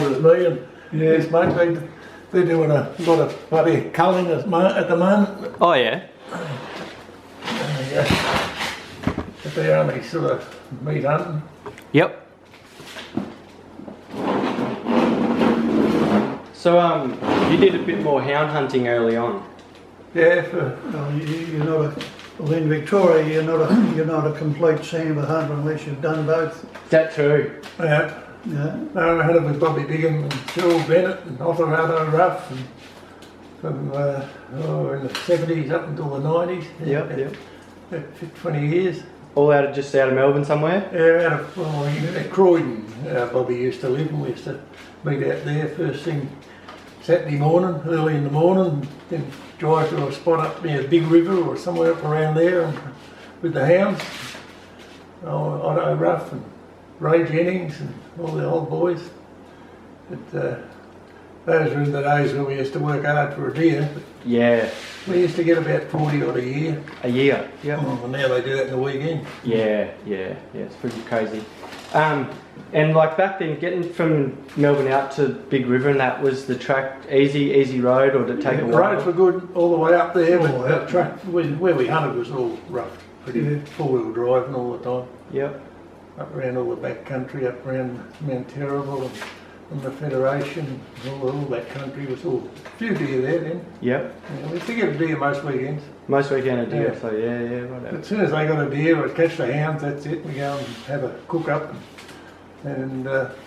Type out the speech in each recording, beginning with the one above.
with me and yes, mate, they're doing a lot of bloody culling at the moment. Oh yeah. But they're only sort of meat hunting. Yep. So you did a bit more hound hunting early on. Yeah, you're not a, well, in Victoria you're not a complete Sambar hunter unless you've done both. Is that true? Yeah. Yeah. No, I had it with Bobby Bigham and Phil Bennett and Otterado Ruff and from in the 70s up until the 90s. Yep. About 20 years. All just out of Melbourne somewhere? Yeah, out of at Croydon. Bobby used to live, and we used to meet out there first thing Saturday morning, early in the morning, then drive to a spot up near Big River or somewhere up around there and, with the hounds. Otto Ruff and Ray Jennings and all the old boys. But those were in the days when we used to work hard for a deer. Yeah. We used to get about 40 odd a year. A year, yeah. Oh, now they do that in the weekend. Yeah, it's pretty crazy. And like back then, getting from Melbourne out to Big River and that, was the track easy road, or did it take a while? The roads were good all the way up there, but the track, where we hunted was all rough, pretty four-wheel driving all the time. Yep. Up around all the backcountry, up around Mount Terrible and the Federation, all that country was all a few deer there then. Yep. Yeah, we used to get a deer most weekends. Most weekend a deer, so yeah, whatever. As soon as they got a deer, I'd catch the hounds, that's it. We go and have a cook up and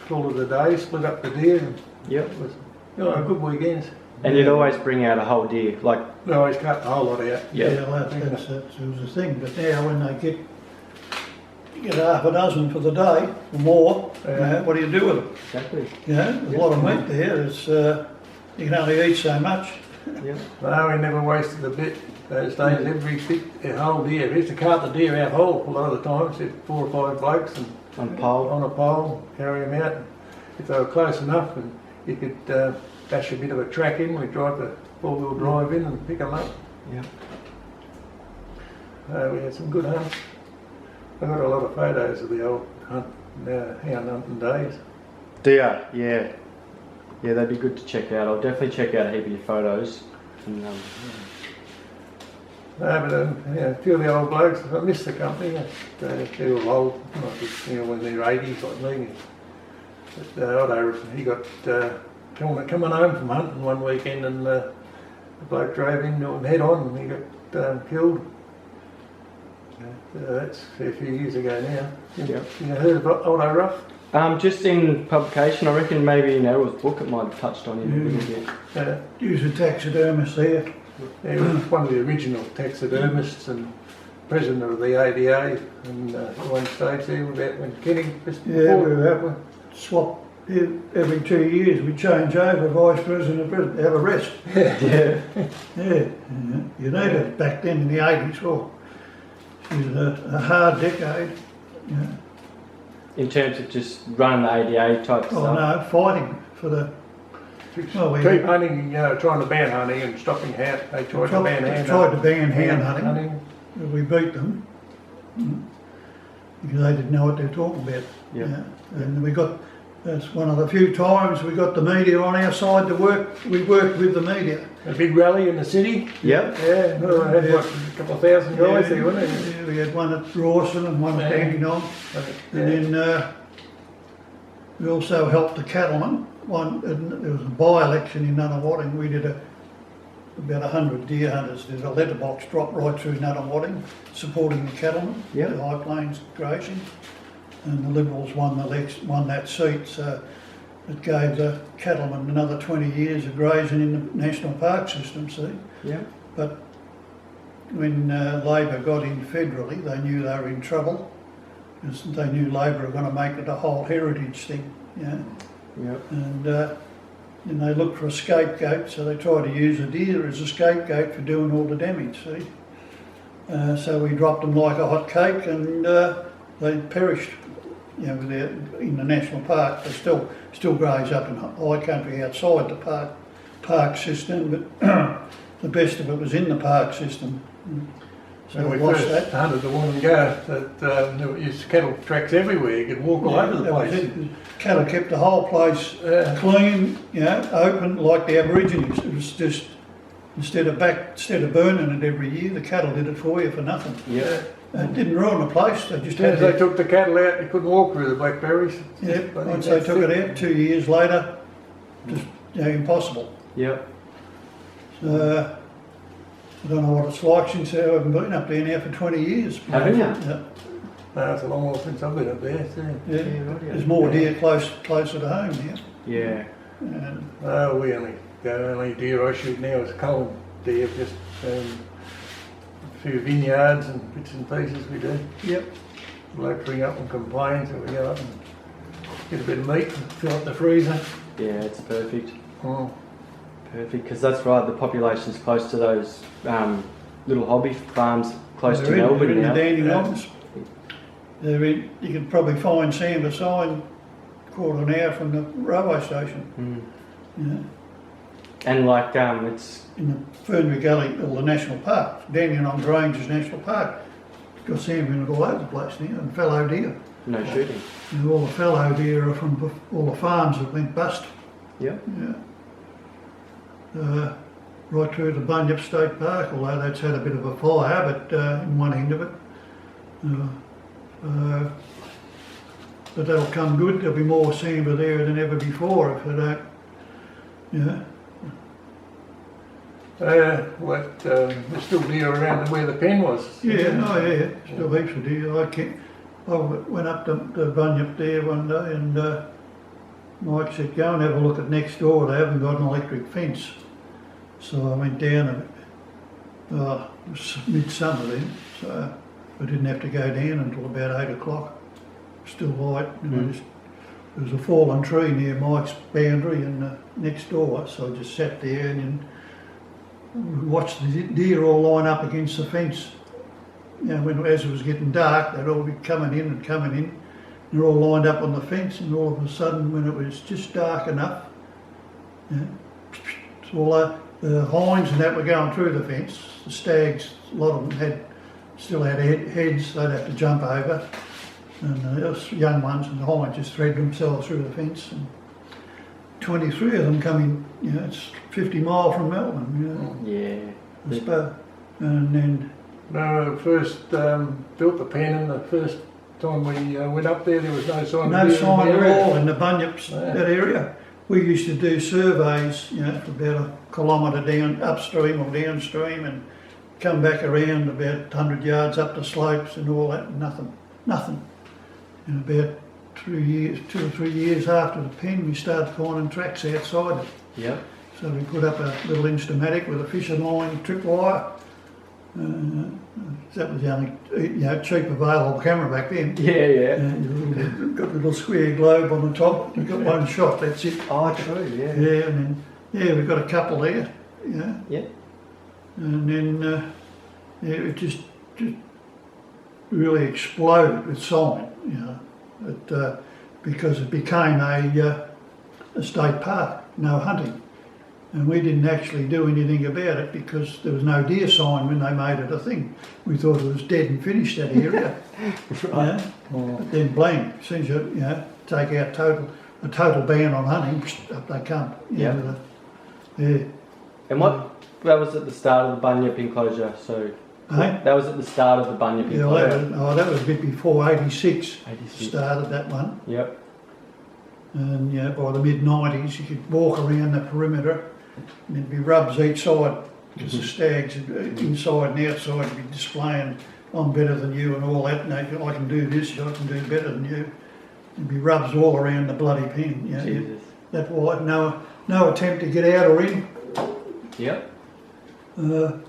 call it a day, split up the deer. And yep. It was, good weekends. And you'd always bring out a whole deer, like... We always cut the whole lot out. Yep. Yeah, well, that was the thing. But now when they get half a dozen for the day or more, what do you do with them? Exactly. There's a lot of meat there. It's, you can only eat so much. Yep. No, we never wasted a bit those days. Every bit, a whole deer. We used to cart the deer out whole a lot of the time. So 4 or 5 blokes and on a pole, carry them out. If they were close enough, and you could dash a bit of a track in, we'd drive the 4-wheel drive in and pick them up. Yeah. We had some good hunts. I got a lot of photos of the old hound hunting days. Do ya? Yeah. Yeah, they'd be good to check out. I'll definitely check out a heap of your photos. And, a few of the old blokes, I miss the company. They were old, when they're 80s like me. But Otto, he got coming home from hunting one weekend, and the bloke drove into him head on and he got killed. That's a few years ago now. You heard of Otto Ruff? Just in publication, I reckon maybe in Errol's book it might have touched on him a little bit. He was a taxidermist there. He was one of the original taxidermists and president of the ADA, and at one stage there about when Kenny we swap every 2 years. We change over vice president, have a rest. Yeah. You need it back then in the 80s. Well, it was a hard decade. Yeah. In terms of just running the ADA type stuff? No, fighting for the... keep hunting, trying to ban hunting and stopping hound. They tried to ban hound hunting. We beat them because they didn't know what they were talking about. Yeah. And that's one of the few times we got the media on our side to work. We worked with the media. A big rally in the city. Yep. Yeah. Had a couple of thousand guys there, wasn't it? Yeah, we had one at Rawson and one at Dandenong. And then we also helped the cattlemen. There was a by-election in Nunawading. We did about 100 deer hunters. There's a letterbox drop right through Nunawading, supporting the cattlemen, the High Plains grazing. And the Liberals won that seat, so it gave the cattlemen another 20 years of grazing in the national park system, see? Yeah. But when Labor got in federally, they knew they were in trouble, because they knew Labor were going to make it a whole heritage thing, And then they looked for a scapegoat, so they tried to use a deer as a scapegoat for doing all the damage, see? So we dropped them like a hot cake, and they perished. In the national park. They still graze up in high country outside the park system, but the best of it was in the park system. When we lost first hunted the Wollongong, that there were cattle tracks everywhere. You could walk all over the that was place. it. Cattle kept the whole place clean, open like the Aborigines. It was just instead of burning it every year, the cattle did it for you for nothing. Yeah. It didn't ruin the place. They just As had they to, took the cattle out, you couldn't walk through the blackberries. once they took it out 2 years later, just impossible. Yep. So I don't know what it's like since I haven't been up there now for 20 years. Haven't you? Yeah. No, it's a long while since I've been up there. So. Yeah. right, yeah. There's more deer closer to home now. Yeah. And We the only deer I shoot now is cullen deer, just a few vineyards and bits and pieces we do. yep. Bloke ring up and complain, so we go up and get a bit of meat and fill up the freezer. Yeah, it's perfect. Oh. Perfect, because that's right, the population's close to those little hobby farms close to Melbourne they're in now. the Dandenongs. You can probably find Sambar sign quarter of an hour from the railway station. And like it's In the Fernbury Gully, or the National Park, Dandenong Ranges National Park. It's got salmon in it all over the place now, and fallow deer. no shooting. And all the fallow deer are from all the farms that went bust. Yep. Right through to Bunyip State Park, although that's had a bit of a fire, but in one end of it. But that'll come good. There'll be more sambar there than ever before if they don't. There's still deer around where the pen was. Yeah, still heaps of deer. I went up to Bunyip there one day and Mike said, go and have a look at next door. They haven't got an electric fence. So I went down and it was midsummer then, so I didn't have to go down until about 8 o'clock. Still light. There was a fallen tree near Mike's boundary and next door, so I just sat there and watched the deer all line up against the fence. As it was getting dark, they'd all be coming in. They're all lined up on the fence, and all of a sudden, when it was just dark enough, so all the hinds and that were going through the fence. The stags, a lot of them still had heads they'd have to jump over, and those young ones and the hinds just thread themselves through the fence. And 23 of them coming, it's 50 mile from Melbourne. Yeah. And then No, first built the pen, and the first time we went up there was no sign no of deer sign in the at area. all in the Bunyips, that area. We used to do surveys, for about a kilometre down upstream or downstream, and come back around about 100 yards up the slopes and all that. Nothing. And about 2 or 3 years after the pen, we started finding tracks outside it. Yep. So we put up a little Instamatic with a fishing line, tripwire. That was the only cheap available camera back then. Yeah. Got a little square globe on the top. You got one shot. That's it. Oh, true. Yeah. Yeah, and then we've got a couple there. Yeah. And then it just really exploded with sign. Because it became a state park, no hunting. And we didn't actually do anything about it because there was no deer sign when they made it a thing. We thought it was dead and finished, that area. Right. But then blank, as soon as you take out a total ban on hunting, up they come. Yeah. And And that was at the start of the Bunyip enclosure, so that was at the start of the Bunyip enclosure. that was a bit before 86. 86. Started that one. Yep. And by the mid-90s you could walk around the perimeter and there'd be rubs each side because the stags inside and outside would be displaying, I'm better than you and all that, and I can do this, I can do better than you. There'd be rubs all around the bloody pen. Jesus. That wide, no attempt to get out or in. Yep. So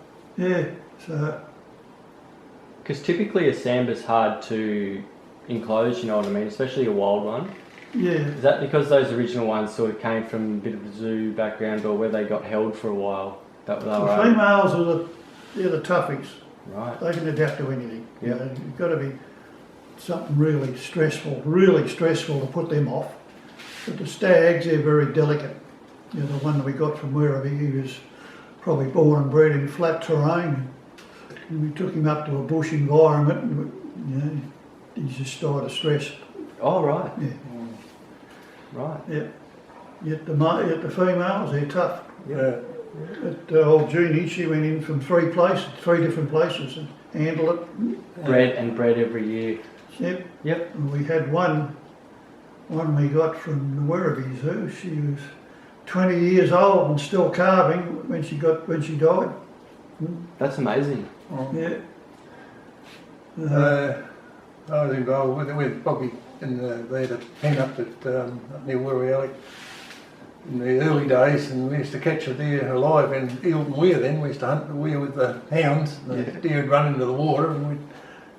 Because typically a sambar's hard to enclose, you know what I mean, especially a wild one. yeah. Is that because those original ones sort of came from a bit of a zoo background or where they got held for a while? That they The were females are the toughies. right. They can adapt to anything. Yep. You've got to be something really stressful to put them off. But the stags, they're very delicate. The one that we got from wherever, he was probably born and bred in flat terrain. we took him up to a bush environment, and, you know, he just died of stress. Oh, right. Yeah. Right. Yeah. Yet the females, they're tough. Yeah. But old Jeannie, she went in from three different places, and handled it. Bred every year. Yep. Yep. And we had one we got from the Werribees, who she was 20 years old and still calving when she died. That's amazing. Yeah. I was involved with Bobby in they had a pen up near Werribee in the early days, and we used to catch a deer alive in Eildon Weir then. We used to hunt the weir with the hounds. The deer would run into the water, and we'd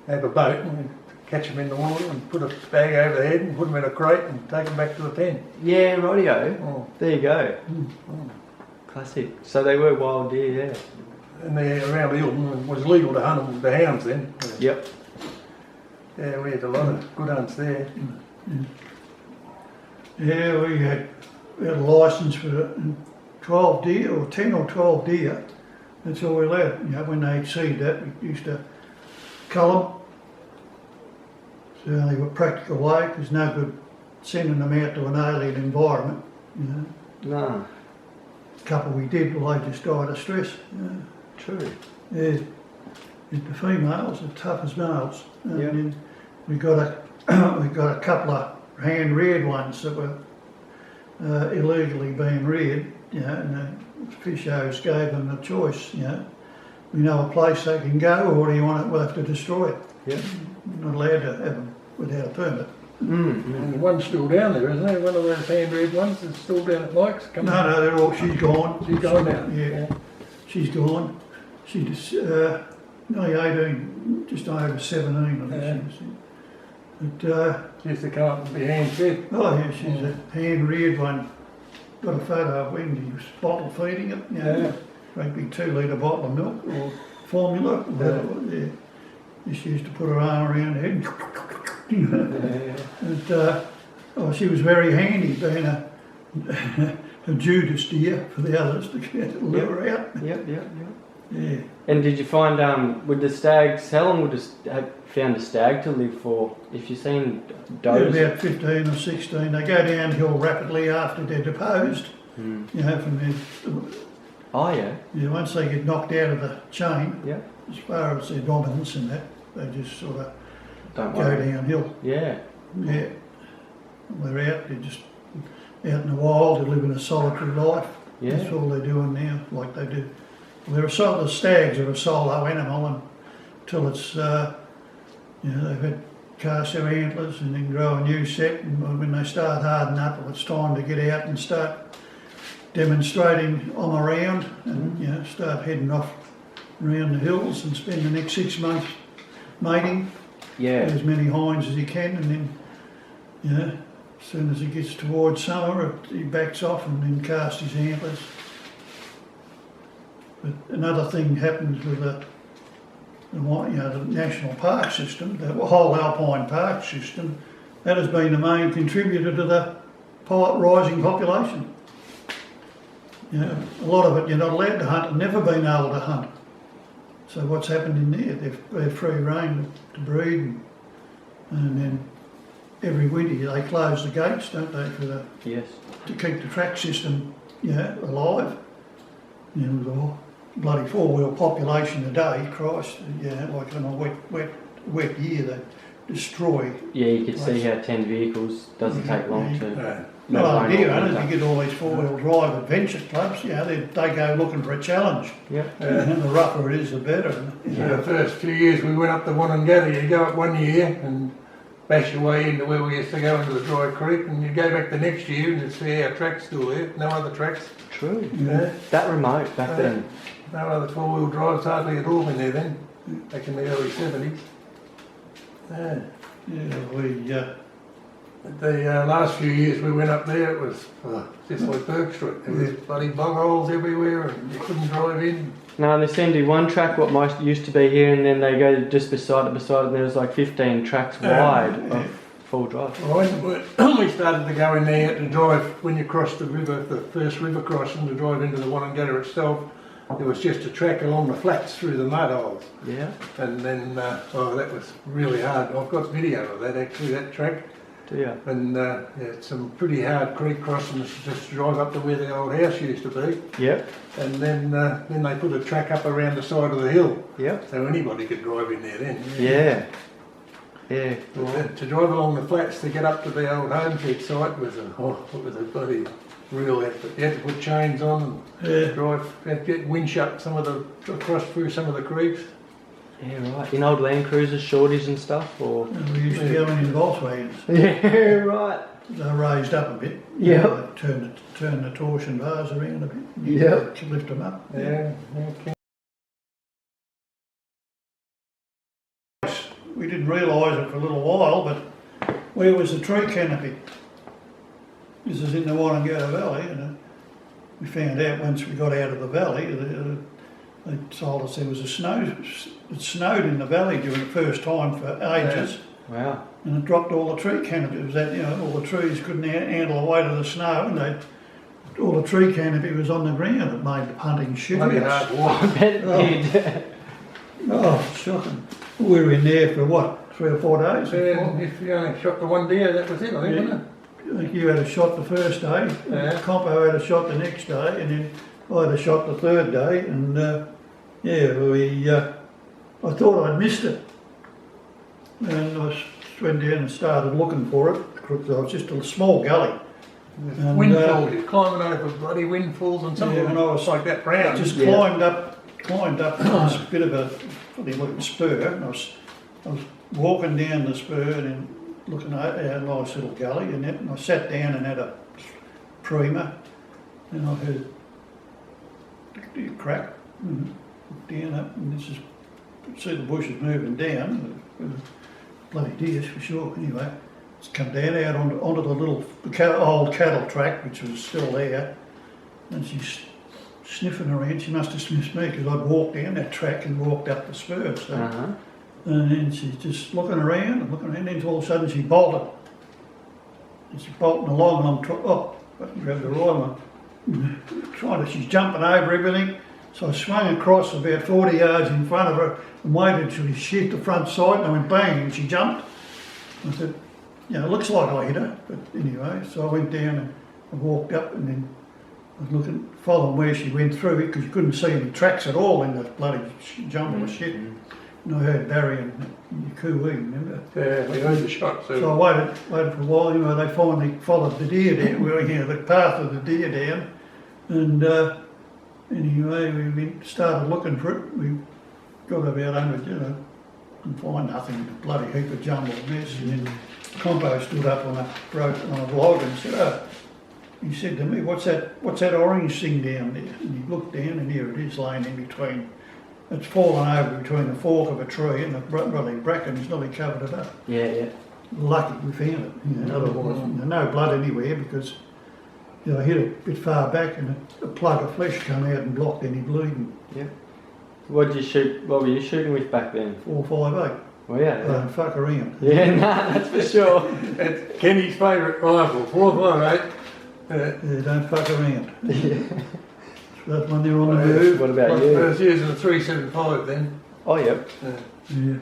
have a boat and we'd catch them in the water and put a bag over their head and put them in a crate and take them back to the pen. Yeah, rightio. Oh. There you go. Classic. So they were wild deer, yeah. And around Eildon it was legal to hunt them with the hounds then. Yep. Yeah, we had a lot of good hunts there. Yeah, we had a licence for 12 deer, or 10 or 12 deer. That's all we allowed. You know, when they exceed that, we used to cull them. So they were practical way. There's no good sending them out to an alien environment. You know. No. A couple we did, well, they just died of stress. True. Yeah. The females are tough as nails. And Yeah. then we got a couple of hand-reared ones that were illegally being reared, you know, and the fishers gave them the choice, you know. We know a place they can go, or do you want it, we'll have to destroy it. Yeah. We're not allowed to have them without a permit. And one's still down there, isn't there? One of those hand-read ones is still down at Mike's. No, they're all, she's gone. She's gone now? Yeah, she's gone. She just, nearly 18, just over 17, I think she was. But, She used to come up and be hand-fed. oh yeah, she's a hand-reared one. Got a photo of when he was bottle feeding it, you know, great big 2-litre bottle of milk or formula. Yeah. She used to put her arm around her head. And, she was very handy, being a Judas deer for the others to lure her out. Yep. Yeah. And did you find, would the stags, how long would you have found a stag to live for? If you've seen does? About 15 or 16. They go downhill rapidly after they're deposed. You know, from their, Oh, yeah. yeah, once they get knocked out of the chain, Yeah. as far as their dominance and that, they just sort of Don't go worry. downhill. Yeah. Yeah. They're out, they're just out in the wild, they're living a solitary life. Yeah. That's all they're doing now, like they do. Well, the stags are a solo animal until it's, you know, they've had cast their antlers and then grow a new set, and when they start hardening up, well, it's time to get out and start demonstrating on around and, you know, start heading off around the hills and spend the next 6 months mating. Yeah. As many hinds as he can, and then, you know, as soon as he gets towards summer, he backs off and then casts his antlers. But another thing happens with the national park system, the whole alpine park system, that has been the main contributor to the rising population. You know, a lot of it you're not allowed to hunt and never been able to hunt. So what's happened in there? They've free rein to breed, and then every winter they close the gates, don't they, to keep the track system, you know, alive. You know, the bloody 4-wheel population today, Christ, you know, like on a wet year, they destroy. Yeah, you could see how 10 vehicles doesn't take long to. Not only deer hunters, you get all these 4-wheel drive adventure clubs, you know, they go looking for a challenge. Yep. And the rougher it is, the better. Yeah, the first few years we went up the Wonongatha, you go up one year and bash your way into where we used to go into the dry creek, and you go back the next year and you see our track's still there, no other tracks. True. Yeah. That remote back then. No other 4-wheel drives hardly at all in there then, back in the early 70s. Yeah, The last few years we went up there, it was just like Burke Street. There was bloody bog holes everywhere and you couldn't drive in. No, they seem to be one track what most used to be here, and then they go just beside it, and there's like 15 tracks wide of full drive. When we started to go in there to drive, when you cross the river, the first river crossing, to drive into the Wonongatha itself, there was just a track along the flats through the mud holes. Yeah. And then, oh, that was really hard. I've got video of that actually, that track. Do you? And yeah, some pretty hard creek crossings just to drive up to where the old house used to be. Yep. And then they put a track up around the side of the hill. Yep. So anybody could drive in there then. Yeah. Yeah. But to drive along the flats to get up to the old homestead site was it was a bloody real effort. You had to put chains on and drive, had to get winch up across through some of the creeks. Yeah, right. In old Land Cruisers, shorties and stuff, or? And we used to go in Volkswagens. Yeah, right. They're raised up a bit. Yeah. Turn the torsion bars around a bit. Yeah. Lift them up. Yeah. Okay. We didn't realise it for a little while, but where was the tree canopy? This is in the Warrangata Valley, and we found out once we got out of the valley, they told us there was it snowed in the valley during the first time for ages. Wow. And it dropped all the tree canopy. It was that, all the trees couldn't handle the weight of the snow, and all the tree canopy was on the ground. It made the punting Bloody shivers. hard walk. I bet it did. Oh, shocking. We were in there for what, 3 or 4 days? If you only shot the one deer, that was it, I think, wasn't it? I think you had a shot the first day, Compo had a shot the next day, and then I had a shot the third day, and I thought I'd missed it. And I went down and started looking for it, because it was just a small gully. And, Windfalls, you're climbing over bloody windfalls and something, and I was like that brown. I just climbed up this bit of a funny looking spur, and I was walking down the spur and then looking at our nice little gully, and I sat down and had a prima, and I heard a crack, and looked down up, and see the bushes moving down, bloody deers for sure. Anyway, it's come down out onto the little old cattle track, which was still there, and she's sniffing around. She must have sniffed me because I'd walked down that track and walked up the spur. So. And then she's just looking around, and then all of a sudden she bolted. And she's bolting along, and I grabbed the right one. She's jumping over everything. So I swung across about 40 yards in front of her and waited till she hit the front side, and I went bang, and she jumped. I said, it looks like I hit her, but anyway, so I went down and I walked up, and then I was looking, following where she went through it, because you couldn't see any tracks at all in that bloody jumble of shit. And I heard Barry and Cooey, remember? Yeah, we heard the shot. So I waited for a while. They finally followed the deer down, the path of the deer down, and anyway, we started looking for it. We got about 100, couldn't find nothing. A bloody heap of jumbled mess. And then Compo stood up on a log and said, he said to me, "What's that orange thing down there?" And he looked down, and here it is, laying in between. It's fallen over between the fork of a tree and the bloody bracken. He's nearly covered it up. Yeah. Lucky we found it. Otherwise, no blood anywhere, because I hit it a bit far back, and a plug of flesh come out and blocked any bleeding. Yeah. What did you shoot? What were you shooting with back then? 4.58. Well, yeah. Don't fuck around. Yeah, that's for sure. It's Kenny's favourite rifle, 4.58. Yeah, don't fuck around. That when they're on the move. What about I you? was using a 375 then. Oh, yep. Yeah.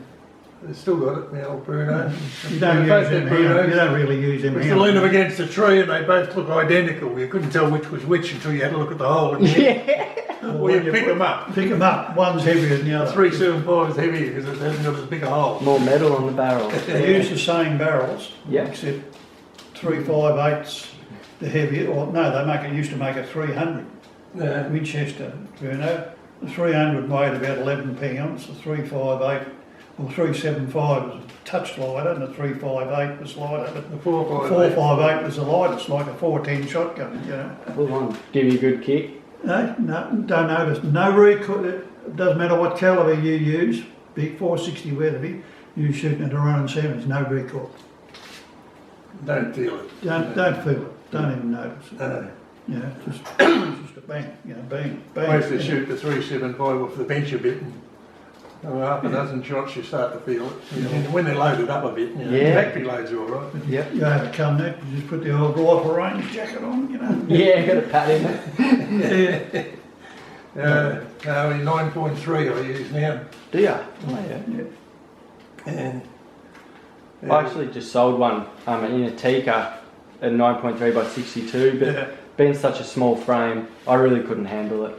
I've still got it, my old Bruno. You don't use them. You don't really use them. We used to lean them against a tree, and they both look identical. You couldn't tell which was which until you had to look at the hole. Or you pick them up. Pick them up. One's heavier than the other. 375 is heavier because it hasn't got as big a hole. More metal on the barrel. They use the same barrels, except 3.58's the heavier. Or no, used to make a 300 Winchester. The 300 weighed about 11 pounds. The 3.58 or 3.75 was a touch lighter, and the 3.58 was lighter. But The 4.58. 4.58 was the lightest, like a 410 shotgun. Full on. Give you a good kick. No, don't notice. No recoil. It doesn't matter what calibre you use. Big 460 Weatherby, you shooting at a running 7s, no recoil. Don't feel it. Don't feel it. Don't even notice it. Just a bang. Bang. I used to shoot the 375 off the bench a bit, and half a dozen shots you start to feel it. And when they're loaded up a bit, factory loads are all right. Yep. You overcome that. You just put the old rifle range jacket on. Yeah, got a pad in it. No, 9.3 I use now. Do ya? Oh, yeah. And I actually just sold one in a Tika at 9.3 by 62, but being such a small frame, I really couldn't handle it.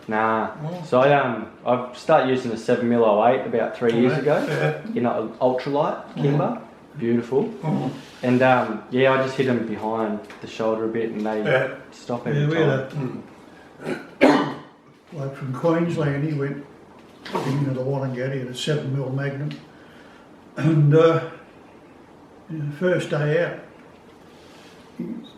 Nah. Oh. So I started using a 7mm08 about 3 years ago in an ultralight Kimber. Beautiful. And yeah, I just hit them behind the shoulder a bit and they stop every we time. had a bloke from Queensland, he went into the Wallangatti at a 7mm Magnum, and first day out,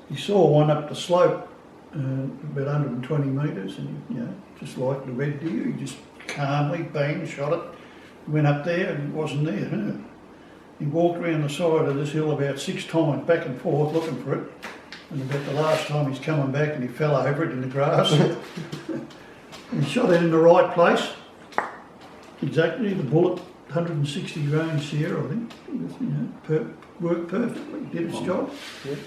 he saw one up the slope, about 120 metres, and he, just like the red deer, he just calmly, bang, shot it, went up there and it wasn't there. He walked around the side of this hill about 6 times, back and forth, looking for it. And about the last time he's coming back and he fell over it in the grass. He shot it in the right place. Exactly, the bullet, 160 grain Sierra, I think. It was, worked perfectly, did its job. Yep.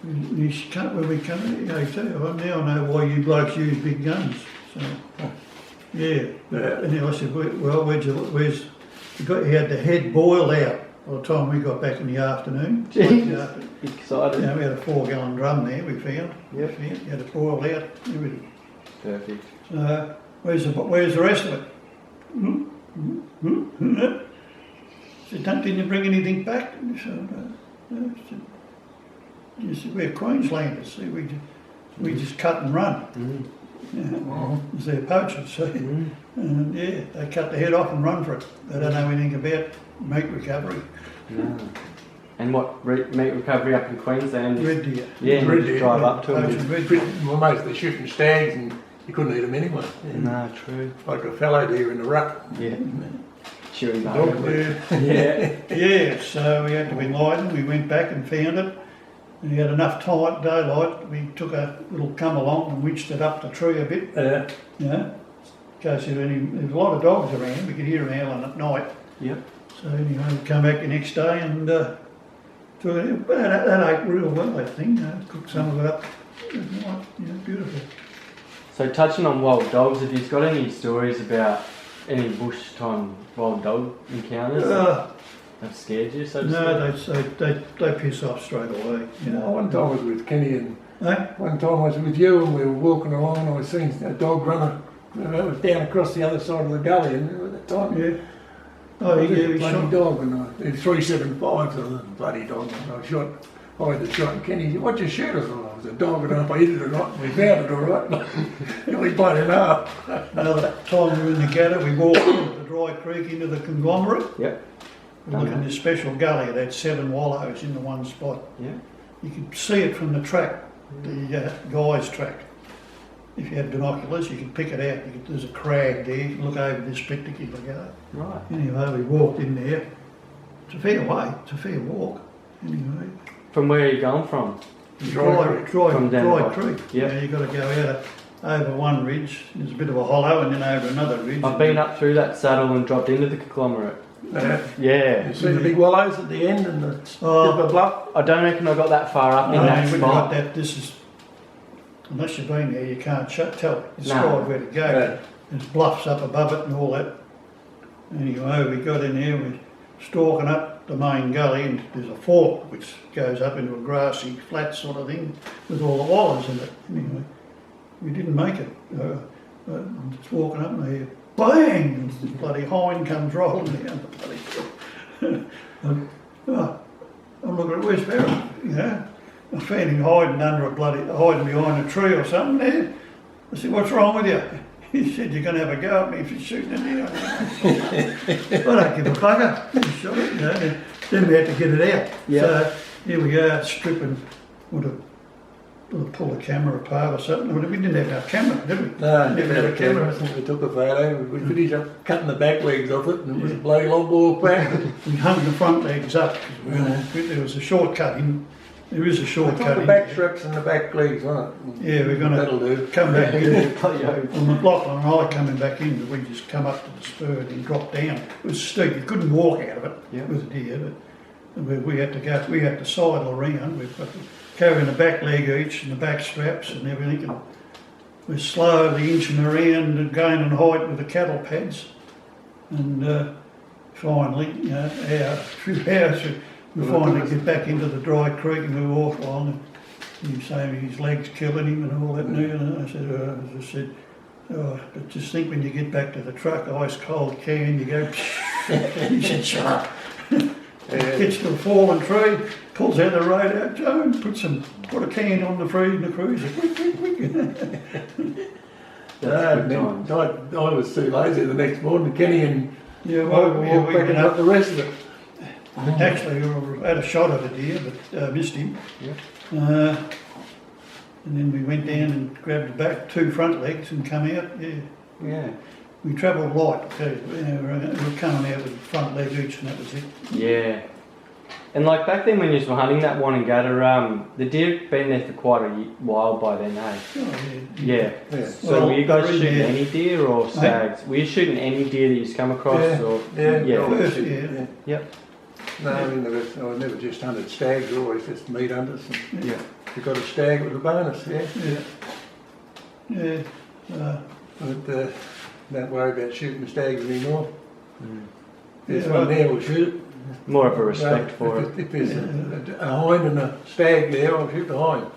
When we come in, now I know why you blokes use big guns. So, And I said, well, he had the head boiled out by the time we got back in the afternoon. Jeez, excited. We had a 4-gallon drum there, we found. Yep. He had it boiled out, everything. Perfect. So, where's the rest of it? Said, didn't you bring anything back? He said, no. He said, we're Queenslanders, see, we just cut and run. Because they're poachers, see. And they cut the head off and run for it. They don't know anything about meat recovery. No. And what, meat recovery up in Queensland? Red deer. Yeah, Red deer, drive up to Poaching them. red deer. well, mostly shooting stags and you couldn't eat them anyway. No, true. Like a fallow deer in the rut. Yeah. Chewing Dog bone. deer. Yeah, so we had to enlighten. We went back and found it. And we had enough daylight. We took a little come along and witched it up the tree a bit. In case there was a lot of dogs around. We could hear them howling at night. Yep. So anyway, we come back the next day and took it. That ate real well, I think. Cooked some of it up. Beautiful. So touching on wild dogs, have you got any stories about any bush time wild dog encounters that have scared you, so to speak? No, they piss off straight away. One time I was with Kenny and Eh? one time I was with you and we were walking along and I was seeing a dog running. It was down across the other side of the gully and at the time, Yeah. Oh, it was yeah, a we bloody shot. dog and 375 of the bloody dog and I had the shot and Kenny said, what'd you shoot? I thought, it was a dog, I don't know if I hit it or not. We found it all right. We played it up. Another time we were in the Gatta, we walked into the dry creek into the conglomerate. Yep. We looked in this special gully that had 7 wallows in the one spot. Yeah. You could see it from the track, the guy's track. If you had binoculars, you could pick it out. There's a crag there, you can look over this particular gully. Right. Anyway, we walked in there. It's a fair way, it's a fair walk. Anyway. From where are you going from? Dry From down the creek. Yep. Yeah, you've got to go out over one ridge, there's a bit of a hollow, and then over another ridge. I've been up through that saddle and dropped into the conglomerate. Yeah. You see the big wallows at the end and the tip of bluff? I don't reckon I got that far up in that you wouldn't spot. got that. This is, unless you've been there, you can't tell. It's No. where to go. Yeah. There's bluffs up above it and all that. Anyway, we got in there, we're stalking up the main gully, and there's a fork which goes up into a grassy, flat sort of thing with all the wallows in it. Anyway, we didn't make it. I'm just walking up and I hear bang! And the bloody hind comes rolling down the bloody hill. I'm looking at where's Barry, I found him hiding hiding behind a tree or something there. I said, what's wrong with you? He said, you're going to have a go at me if you're shooting at me. I don't give a bugger. He shot it, Then we had to get it out. Yep. So here we are, stripping, would have pull the camera apart or something. We didn't have our camera, did we? No, Never never had had a camera. I think we took a photo. We finished up cutting the back legs off it and it was a bloody long ball back. We hung the front legs up. There was a shortcut in. There is a I shortcut took the in. back straps and the back legs on it. Yeah, we're going That'll to do. come back in. Bloody oath. Well, McLaughlin and I coming back in, but we just come up to the spur and drop down. It was steep. You couldn't walk out of it Yep. with a deer. But we had to go. We had to sidle around. We've got to carry the back leg each and the back straps and everything. And we're slowly inching around and gaining height with the cattle pads, and finally, hour through hours, we finally get back into the dry creek and we walk along. And he's saying his legs killing him and all that. And I said, but just think when you get back to the truck, ice cold can, you go. He said, shut up. Gets to a fallen tree, pulls out the radio, Joan, put a can on the freeze in the cruiser. Quick, quick, quick. I was too lazy the next morning. Kenny and we went up the rest of it. Actually, we had a shot at a deer, but missed him. Yeah. And then we went down and grabbed the back 2 front legs and come out. Yeah. We travelled light too. We were coming out with front leg each, and that was it. Yeah. And like back then when you were hunting that Wanangata, the deer had been there for quite a while by then, eh? Oh, Yeah. So well, were you guys really, shooting any deer or stags? Were you shooting any deer that you've come across? Yeah. Yep. No, I never just hunted stags, always just meat hunters. Yeah. If you got a stag, it was a bonus, But don't worry about shooting stags anymore. There's one there, we'll shoot it. More of a respect for it. If there's a hind and a stag there, I'll shoot the hind.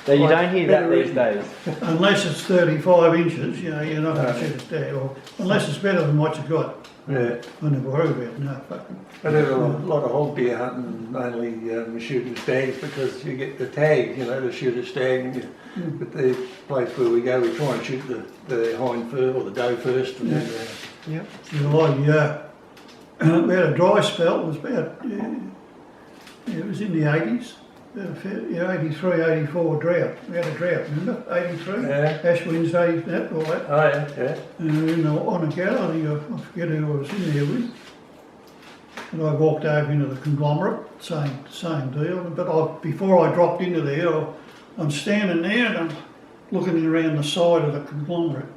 So you don't hear that these days. Unless it's 35 inches, you're not going to shoot a stag. Or unless it's better than what you've got. Yeah. I never worry about it, no fucking. I did a lot of hog deer hunting, mainly shooting stags because you get the tag, to shoot a stag. But the place where we go, we try and shoot the hind first or the doe first. And then, we had a dry spell. It was about, it was in the 80s. 83, 84 drought. We had a drought, remember? 83? Yeah. Ash winds, all that. Oh, yeah. And we were on a gal, I forget who I was in there with. And I walked over into the conglomerate, same deal. But before I dropped into there, I'm standing there and I'm looking around the side of the conglomerate.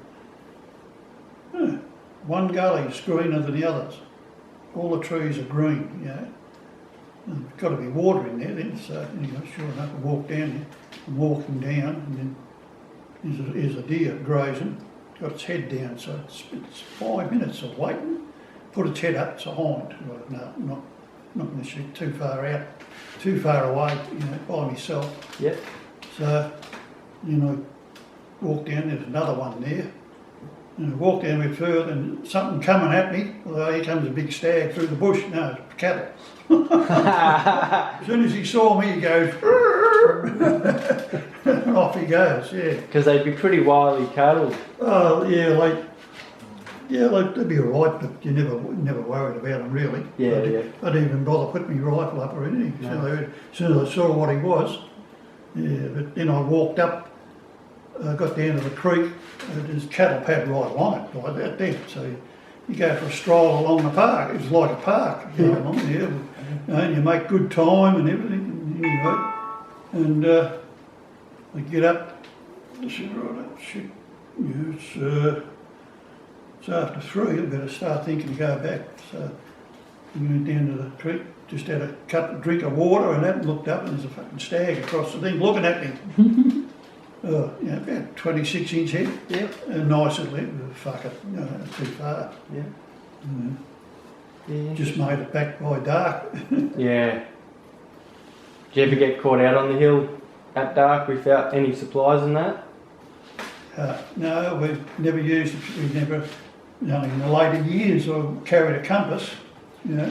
One gully's greener than the others. All the trees are green, And there's got to be water in there then, so anyway, sure enough, I walked down there. I'm walking down, and then there's a deer grazing, got its head down, so it's 5 minutes of waiting. Put its head up, it's a hind. No, I'm not going to shoot too far out, too far away, by myself. Yep. So, walked down, there's another one there. And I walked down a bit further and something coming at me. Well, here comes a big stag through the bush. No, it's cattle. As soon as he saw me, he goes, and off he goes, Because they'd be pretty wily cattle. Oh, they'd be alright, but you never worried about them really. I didn't even bother putting my rifle up or anything. No. So as soon as I saw what he was, but then I walked up, got down to the creek, there's cattle pad right along it, like that there. So you go for a stroll along the park, it's like a park, along there, and you make good time and everything, and I get up, I said, right, shit, it's after 3, I better start thinking to go back. So we went down to the creek, just had a drink of water and that, and looked up and there's a fucking stag across the thing looking at me. About 26 inch head. Yep. Nice little head, fuck it, too far. Just made it back by dark. Yeah. Did you ever get caught out on the hill at dark without any supplies and that? No, we've never used it. We've never, in the later years, I carried a compass. No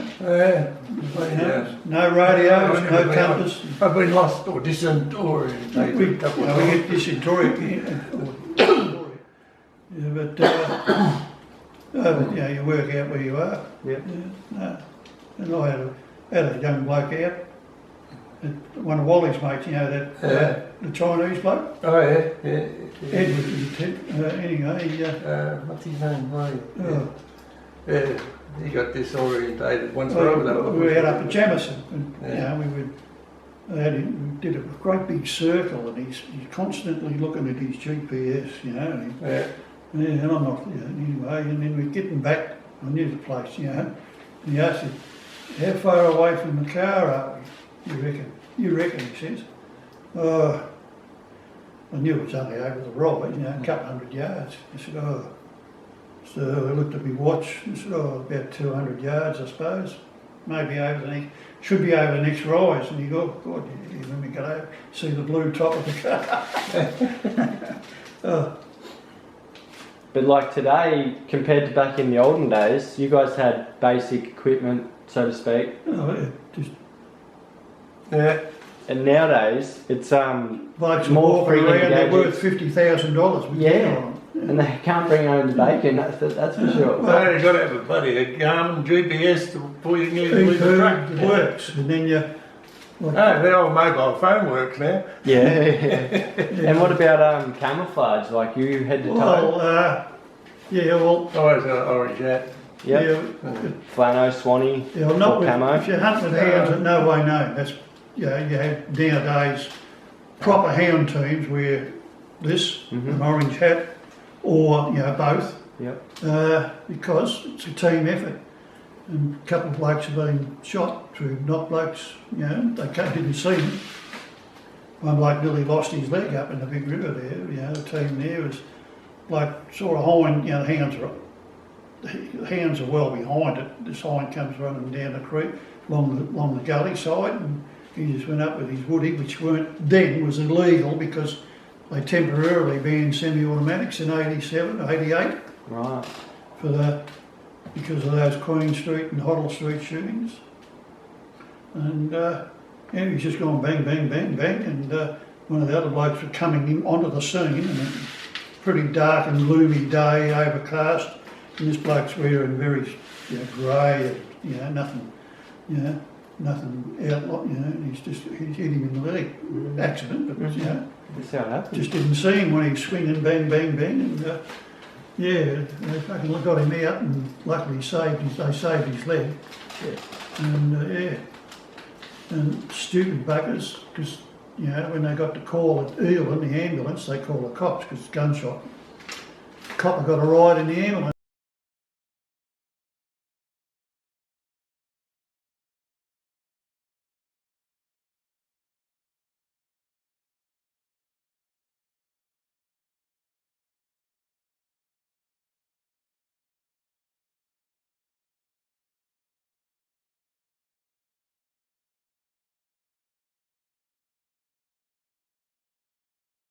radios, no compass. I've been lost or disorientated. We get disorientated. But you work out where you are. And I had a young bloke out. One of Wally's mates, the Chinese bloke. Oh yeah. Edward, anyway. What's his name? He got disorientated once we were out up at Jamison, and we did a great big circle, and he's constantly looking at his GPS, and I'm not, anyway, and then we're getting back, I knew the place, and he asked me, how far away from the car are we, you reckon, he says. I knew it was only over the rise, you know, a couple hundred yards. I said, oh. So I looked at my watch and said, oh, about 200 yards, I suppose. Maybe over the next, should be over the next rise. And you go, oh, God, let me get over, see the blue top of the car. Oh. But like today, compared to back in the olden days, you guys had basic equipment, so to speak. Oh, yeah, just And nowadays, it's blokes more walking around, they're gadgets. worth $50,000. Yeah. And they can't bring home the bacon, that's for sure. Well, you've got to have a buddy, a Garmin GPS before you can even leave the truck. It works, and then you. Like, The old mobile phone works now. Yeah. And what about camouflage? Like you head to toe? well, yeah, well, Always got an orange hat. Yep. yeah, Flano, Swanee, yeah, well, not or with, camo. if you hunt with hounds, no way, no. That's, you know, you have nowadays proper hound teams where this, an orange hat, or, you know, both, Yep. because it's a team effort. And a couple of blokes have been shot through not blokes, you know, they didn't see them. One bloke nearly lost his leg up in the big river there, you know, the team there was like saw a hind, you know, the hounds are well behind it. This hind comes running down the creek along the gully side, and he just went up with his woody, which was illegal because they temporarily banned semi-automatics in 87 or 88 Right. because of those Queen Street and Hoddle Street shootings. And he's just gone bang, bang, bang, bang, and one of the other blokes were coming in onto the scene, and a pretty dark and gloomy day, overcast, and this bloke's wearing very, you know, grey, you know, nothing out, you know, and he's hit him in the leg. Accident, but, you know, That's how it happens. just didn't see him when he was swinging, bang, bang, bang, and yeah, they fucking got him out, and luckily they saved his leg. Yeah. And and stupid buggers, because, you know, when they got the call at Eland, the ambulance, they call the cops because it's gunshot. The copper got a ride in the ambulance.